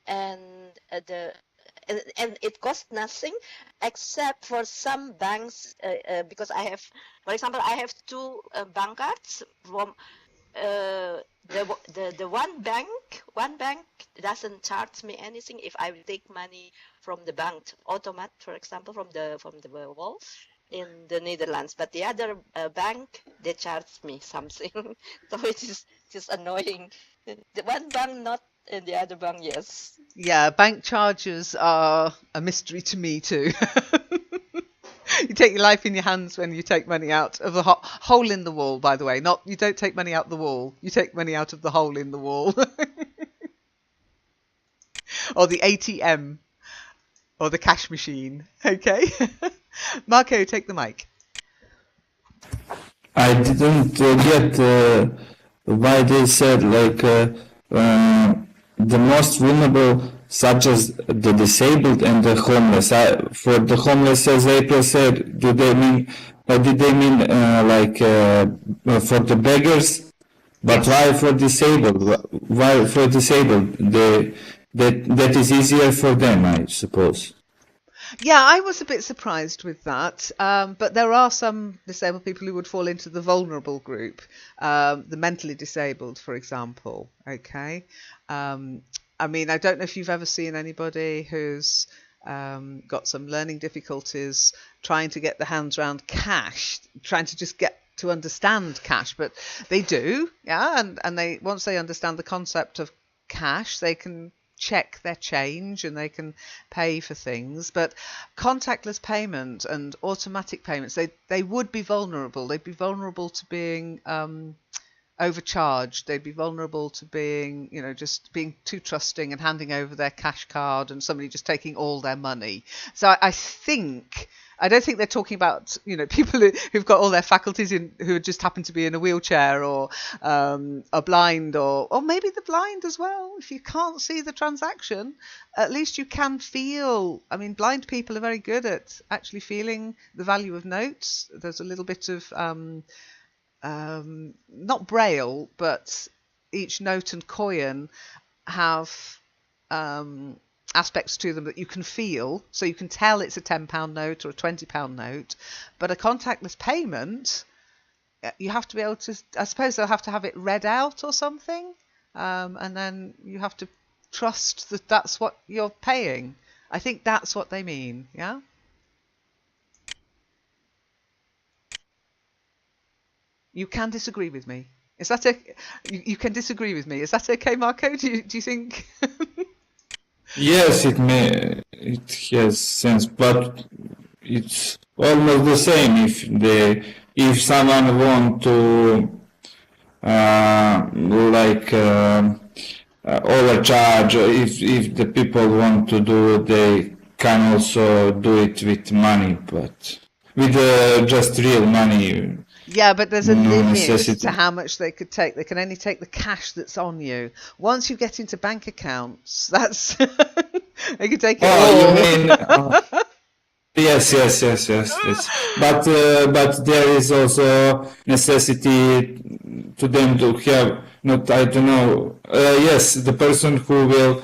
And and it costs nothing except for some banks, because I have, for example, I have two bank cards from the one bank doesn't charge me anything if I take money from the bank automat, for example, from the wall in the Netherlands, but the other bank, they charge me something. So it is just annoying. The one bank not, and the other bank yes. Yeah, bank charges are a mystery to me too. You take your life in your hands when you take money out of the hole in the wall, by the way. Not, you don't take money out the wall. You take money out of the hole in the wall. Or the ATM. Or the cash machine. Okay? Marco, take the mic. I didn't get why they said the most vulnerable, such as the disabled and the homeless. For the homeless, as April said, did they mean for the beggars? But why for disabled? Why for disabled? That is easier for them, I suppose. Yeah, I was a bit surprised with that, but there are some disabled people who would fall into the vulnerable group, the mentally disabled, for example. Okay, I mean, I don't know if you've ever seen anybody who's got some learning difficulties trying to get their hands around cash, trying to just get to understand cash, but they do, yeah, and they, once they understand the concept of cash, they can check their change and they can pay for things. But contactless payment and automatic payments, they would be vulnerable. They'd be vulnerable to being overcharged. They'd be vulnerable to being, just being too trusting and handing over their cash card and somebody just taking all their money. So I don't think they're talking about, people who've got all their faculties who just happen to be in a wheelchair or are blind or maybe they're blind as well. If you can't see the transaction, at least you can feel. I mean, blind people are very good at actually feeling the value of notes. There's a little bit of, not braille, but each note and coin have aspects to them that you can feel, so you can tell it's a £10 note or a £20 note. But a contactless payment, you have to be able to, I suppose they'll have to have it read out or something, and then you have to trust that that's what you're paying. I think that's what they mean. Yeah. You can disagree with me. Is that okay? You can disagree with me. Is that okay, Marco? Do you think? Yes, it has sense, but it's almost the same if someone want to overcharge, if the people want to do, they can also do it with money, but with just real money. Yeah, but there's a No limit necessity. to how much they could take. They can only take the cash that's on you. Once you get into bank accounts, that's they can take it all. Oh, you mean? Yes. But there is also necessity to them to have, not, I don't know. Yes, the person who will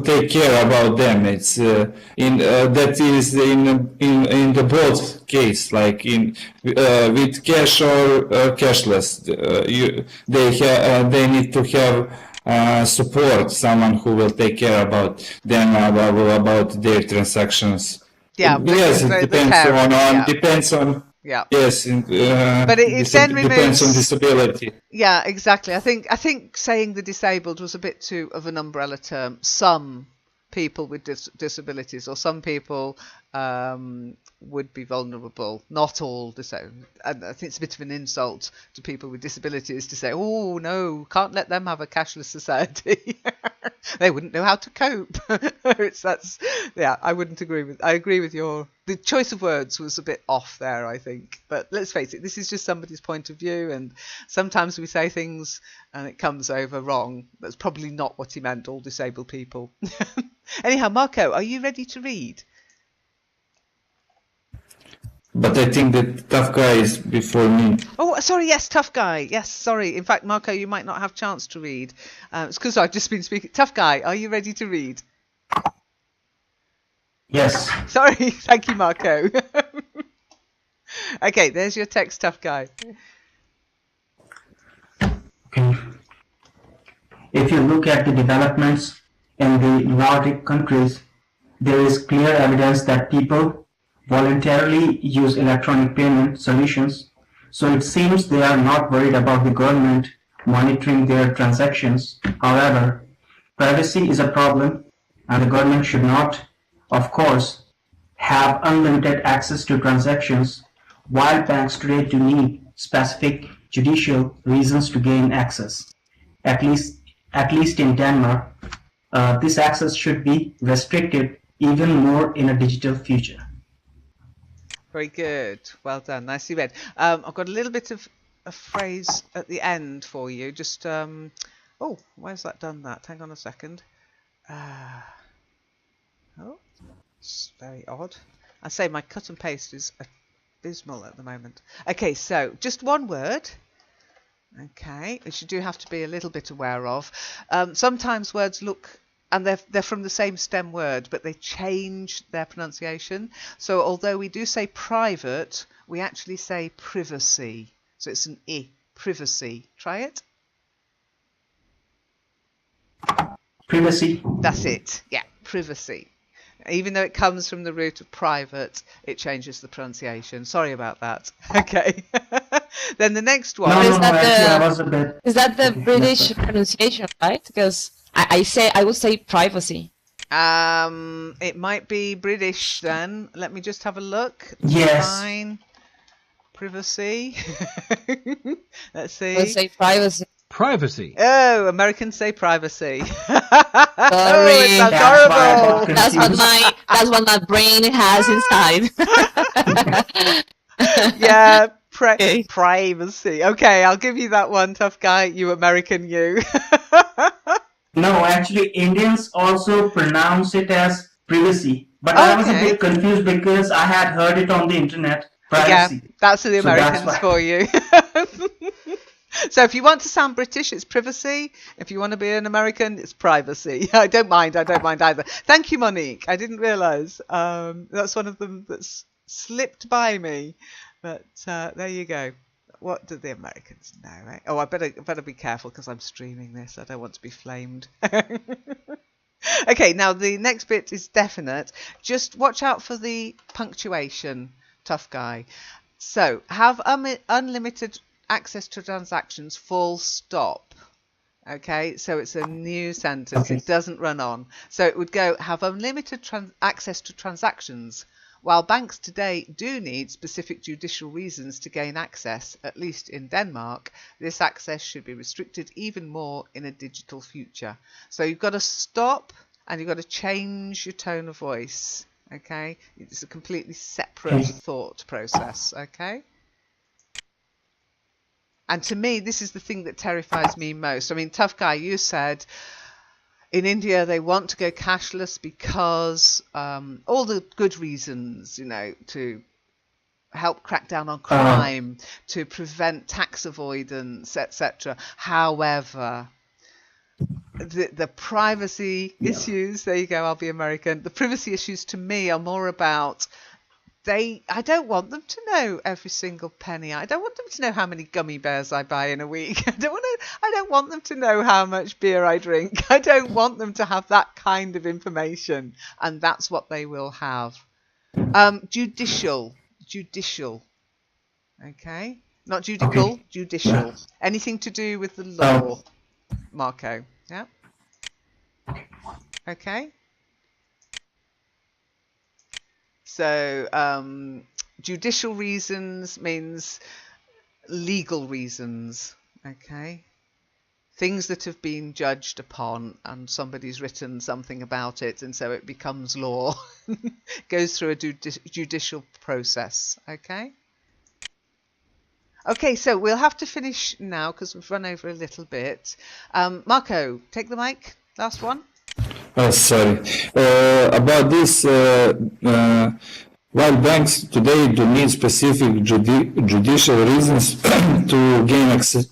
take care about them. It's that is in the both case, like with cash or cashless. They need to have support, someone who will take care about them, about their transactions. Yeah, Yes, it the depends carer, yeah. depends on. Yeah. Yes, But it then depends on removes. disability. Yeah, exactly. I think saying the disabled was a bit too of an umbrella term. Some people with disabilities, or some people would be vulnerable. Not all disabled. And I think it's a bit of an insult to people with disabilities to say, "Oh no, can't let them have a cashless society." They wouldn't know how to cope. I wouldn't agree with. I agree with the choice of words was a bit off there, I think. But let's face it, this is just somebody's point of view, and sometimes we say things and it comes over wrong. That's probably not what he meant. All disabled people. Anyhow, Marco, are you ready to read? But I think that tough guy is before me. Oh, sorry. Yes, tough guy. Yes, sorry. In fact, Marco, you might not have chance to read. It's because I've just been speaking. Tough guy, are you ready to read? Yes. Sorry. Thank you, Marco. Okay, there's your text, tough guy. Okay. If you look at the developments in the Nordic countries, there is clear evidence that people voluntarily use electronic payment solutions, so it seems they are not worried about the government monitoring their transactions. However, privacy is a problem, and the government should not, of course, have unlimited access to transactions, while banks today do need specific judicial reasons to gain access. At least in Denmark, this access should be restricted even more in a digital future. Very good. Well done. Nicely read. I've got a little bit of a phrase at the end for you. Just, oh, where's that done that? Hang on a second. Oh, it's very odd. I say my cut and paste is abysmal at the moment. Okay, so just one word. Okay, which you do have to be a little bit aware of. Sometimes words look, and they're from the same stem word, but they change their pronunciation. So although we do say private, we actually say privacy. So it's an I, privacy. Try it. Privacy. That's it. Yeah, privacy. Even though it comes from the root of private, it changes the pronunciation. Sorry about that. Okay. Then the next one. Is that I was a bit... Is that the British pronunciation, right? Because I would say privacy. It might be British then. Let me just have a look. Yes. Fine. Privacy. Let's see. I would say privacy. Privacy. Oh, Americans say privacy. Sorry. Oh, it sounds horrible. That's what my brain has inside. Yeah, Okay. privacy. Okay, I'll give you that one, tough guy. You American, you. No, actually, Indians also pronounce it as privacy. But I was a Okay. bit confused because I had heard it on the internet. Privacy. Yeah, that's the So that's Americans why. for you. So if you want to sound British, it's privacy. If you want to be an American, it's privacy. I don't mind either. Thank you, Monique. I didn't realise. That's one of them that's slipped by me. But there you go. What do the Americans know, right? Oh, I better be careful because I'm streaming this. I don't want to be flamed. Okay, now the next bit is definite. Just watch out for the punctuation, tough guy. So, have unlimited access to transactions, full stop. Okay, so it's a new sentence. Okay. It doesn't run on. So it would go, have unlimited access to transactions. While banks today do need specific judicial reasons to gain access, at least in Denmark, this access should be restricted even more in a digital future. So you've got to stop and you've got to change your tone of voice. Okay, it's a completely separate thought process. Okay. And to me, this is the thing that terrifies me most. I mean, tough guy, you said in India they want to go cashless because all the good reasons, you know, to help crack down on crime, to prevent tax avoidance, etc. However, the privacy issues, there you go, I'll be American. The privacy issues to me are more about I don't want them to know every single penny. I don't want them to know how many gummy bears I buy in a week. I don't want them to know how much beer I drink. I don't want them to have that kind of information. And that's what they will have. Judicial. Okay? Not judical, Okay. judicial. Anything to do with the law, Marco. Yeah? Okay? So judicial reasons means legal reasons, okay? Things that have been judged upon and somebody's written something about it and so it becomes law. Goes through a judicial process, okay? Okay, so we'll have to finish now because we've run over a little bit. Marco, take the mic. Last one. Oh, sorry. About this, while banks today do need specific judicial reasons to gain access,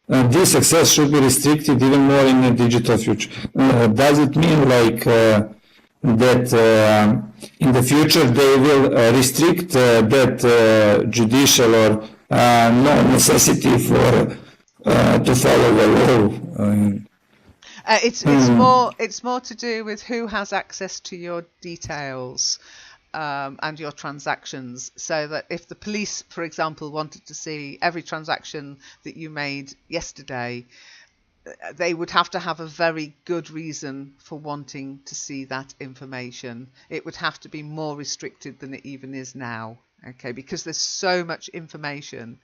this access should be restricted even more in the digital future. Does it mean like that in the future they will restrict that judicial or no necessity for to follow the law? It's more to do with who has access to your details and your transactions, so that if the police, for example, wanted to see every transaction that you made yesterday, they would have to have a very good reason for wanting to see that information. It would have to be more restricted than it even is now, okay? Because there's so much information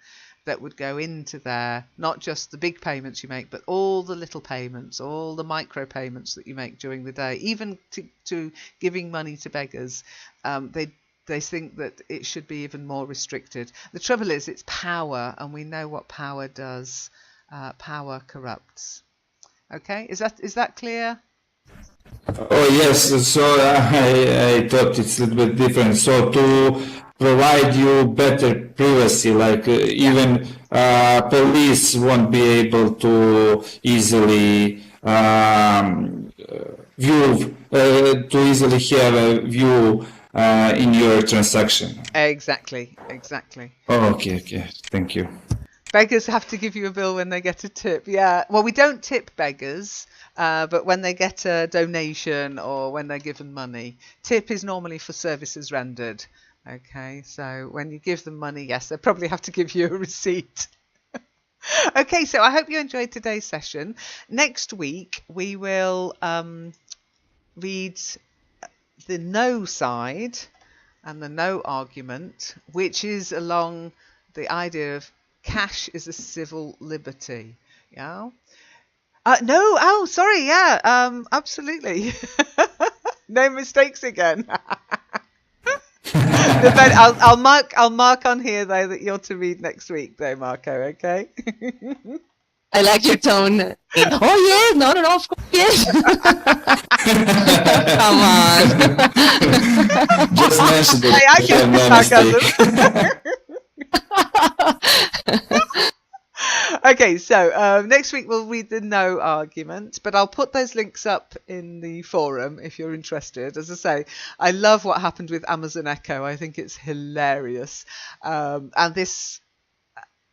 that would go into there, not just the big payments you make, but all the little payments, all the micro payments that you make during the day, even to giving money to beggars. They think that it should be even more restricted. The trouble is it's power, and we know what power does. Power corrupts. Okay, is that clear? Oh yes, so I thought it's a little bit different. So to provide you better privacy, like even police won't be able to easily view, to easily have a view in your transaction. Exactly. Oh, okay, thank you. Beggars have to give you a bill when they get a tip. Yeah, well, we don't tip beggars, but when they get a donation or when they're given money. Tip is normally for services rendered. Okay, so when you give them money, yes, they probably have to give you a receipt. Okay, so I hope you enjoyed today's session. Next week, we will read the no side and the no argument, which is along the idea of cash is a civil liberty. Yeah. No. Oh, sorry. Yeah. Absolutely. No mistakes again. I'll mark on here though that you're to read next week though, Marco. Okay. I like your tone. Oh yes, no, of course, yes. Come on. Just mentioned it. I get No sarcasm. Okay, so next week we'll read the no argument, but I'll put those links up in the forum if you're interested. As I say, I love what happened with Amazon Echo. I think it's hilarious. And this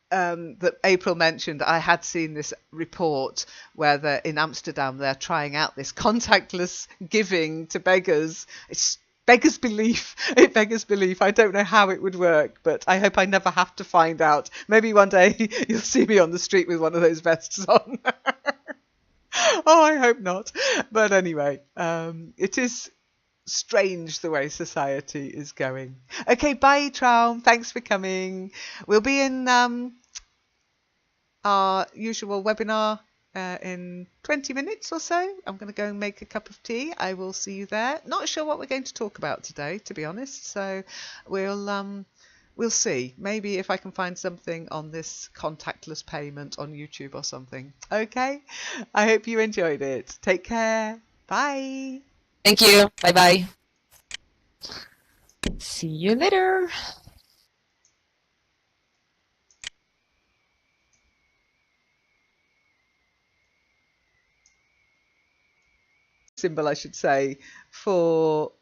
that April mentioned, I had seen this report where in Amsterdam they're trying out this contactless giving to beggars. It's beggars belief. It beggars belief. I don't know how it would work, but I hope I never have to find out. Maybe one day you'll see me on the street with one of those vests on. Oh, I hope not. But anyway, it is strange the way society is going. Okay, bye, Traum. Thanks for coming. We'll be in our usual webinar in 20 minutes or so. I'm going to go and make a cup of tea. I will see you there. Not sure what we're going to talk about today, to be honest. So we'll see. Maybe if I can find something on this contactless payment on YouTube or something. Okay. I hope you enjoyed it. Take care. Bye. Thank you. Bye-bye. See you later. Symbol, I should say, for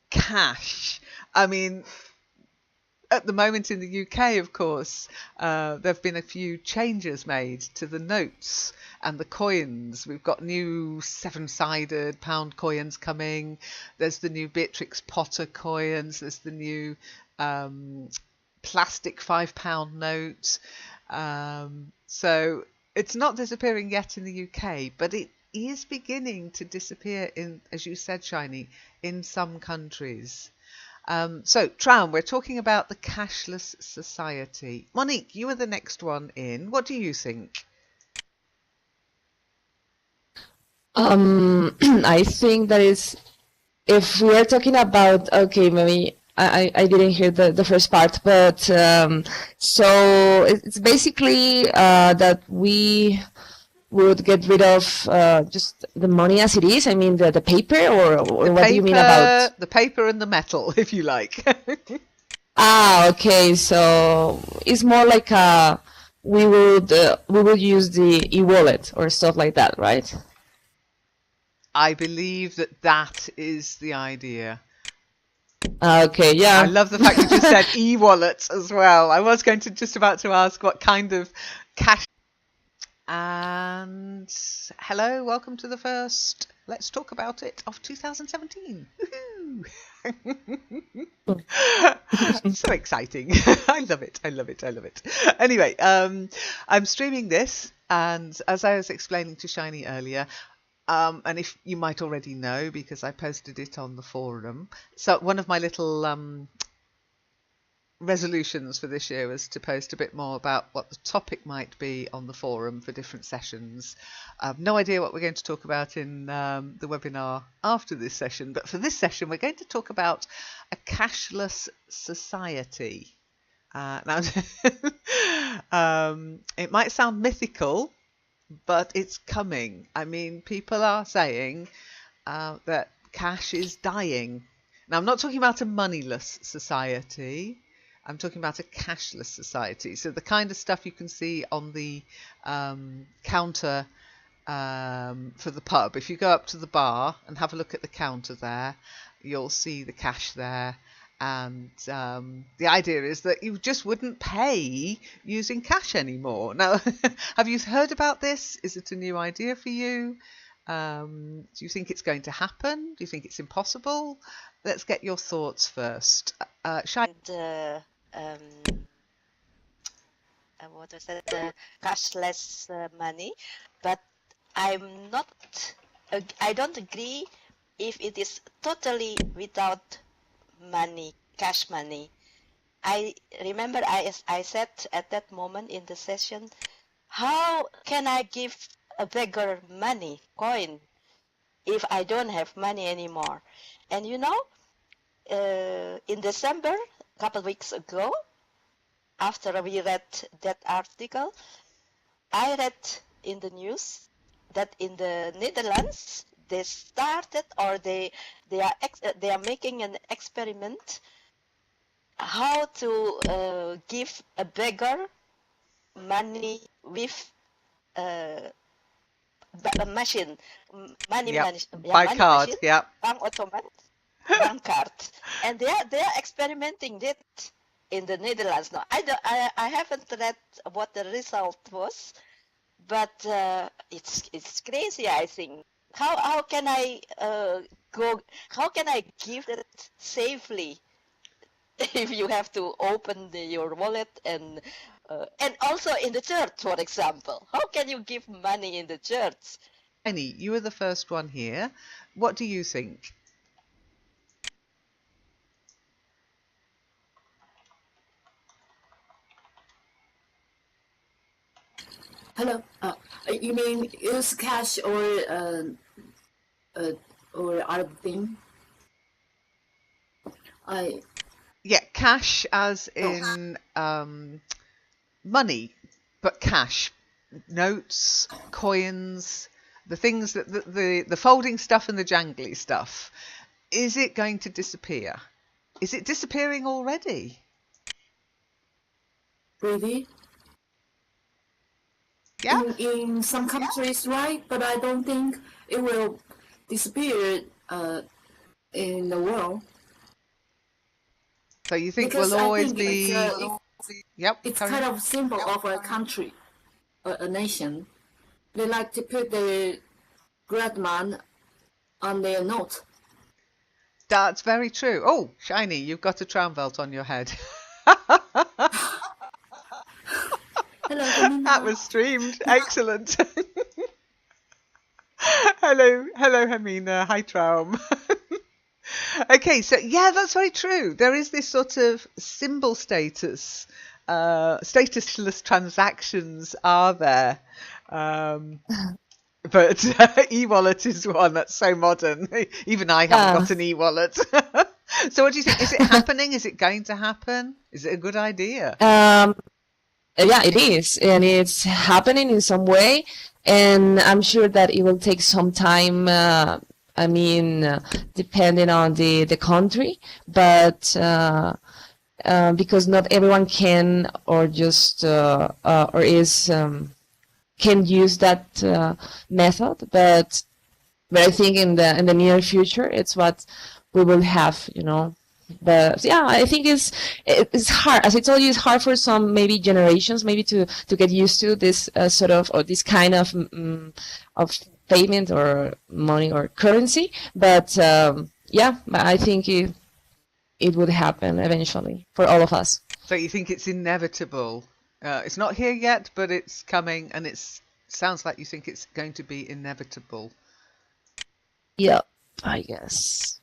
cash. I mean, at the moment in the UK, of course, there have been a few changes made to the notes and the coins. We've got new 7-sided pound coins coming. There's the new Beatrix Potter coins. There's the new plastic £5 note. So it's not disappearing yet in the UK, but is beginning to disappear in, as you said, Shiny, in some countries. So, Tram, we're talking about the Cashless Society. Monique, you are the next one in. What do you think? I think that is, if we are talking about, okay, maybe I didn't hear the first part, but so it's basically that we would get rid of just the money as it is. I mean, the paper, or what do you mean about? The paper and the metal, if you like. Ah, okay. So it's more like we would use the e-wallet or stuff like that, right? I believe that is the idea. Okay, yeah. I love the fact you just said e-wallets as well. I was going to just about to ask what kind of cash. And hello, welcome to the first Let's Talk About It of 2017. So exciting. I love it. I love it. I love it. Anyway, I'm streaming this, and as I was explaining to Shiny earlier, and if you might already know because I posted it on the forum. So one of my little resolutions for this year was to post a bit more about what the topic might be on the forum for different sessions. I have no idea what we're going to talk about in the webinar after this session, but for this session we're going to talk about a cashless society. Now, it might sound mythical, but it's coming. I mean, people are saying that cash is dying. Now, I'm not talking about a moneyless society. I'm talking about a cashless society. So the kind of stuff you can see on the counter for the pub. If you go up to the bar and have a look at the counter there, you'll see the cash there. And the idea is that you just wouldn't pay using cash anymore. Now, have you heard about this? Is it a new idea for you? Do you think it's going to happen? Do you think it's impossible? Let's get your thoughts first. What was that? Cashless money, but I don't agree if it is totally without money, cash money. I remember I said at that moment in the session, how can I give a beggar money, coin, if I don't have money anymore? And you know, in December, a couple of weeks ago, after we read that article, I read in the news that in the Netherlands they started, or they are making an experiment how to give a beggar money with a machine, money by card, machine, bank automat, bank card, and they are experimenting that in the Netherlands. Now, I haven't read what the result was, but it's crazy. I think how can I How can I give it safely if you have to open your wallet and also in the church, for example? How can you give money in the church? Annie, you were the first one here. What do you think? Hello. You mean use cash or other thing? Yeah, cash as in money, but cash, notes, coins, the things that the folding stuff and the jangly stuff. Is it going to disappear? Is it disappearing already? Really? Yeah. In some countries, right? But I don't think it will disappear in the world. So you think Because we'll always think be? Yep. It's kind of symbol of a country, a nation. They like to put the great man on their note. That's very true. Oh, Shiny, you've got a tram belt on your head. Hello, that was streamed. Excellent. Hello, Hermina. Hi, Traum. Okay, so yeah, that's very true. There is this sort of symbol status. Statusless transactions are there. But e-wallet is one that's so modern. Even I haven't got an e-wallet. So what do you think? Is it happening? Is it going to happen? Is it a good idea? Yeah, it is, and it's happening in some way, and I'm sure that it will take some time. Depending on the country, but because not everyone can or just or is can use that method, but I think in the near future, it's what we will have, you know. But yeah, I think it's hard. As I told you, it's hard for some maybe generations maybe to get used to this sort of or this kind of payment or money or currency. But yeah, I think it would happen eventually for all of us. So you think it's inevitable? It's not here yet, but it's coming, and it sounds like you think it's going to be inevitable. Yeah, I guess.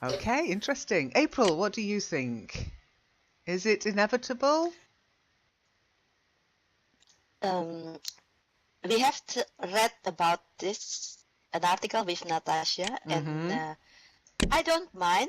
Okay, interesting. April, what do you think? Is it inevitable? We have read about an article with Natasha, and I don't mind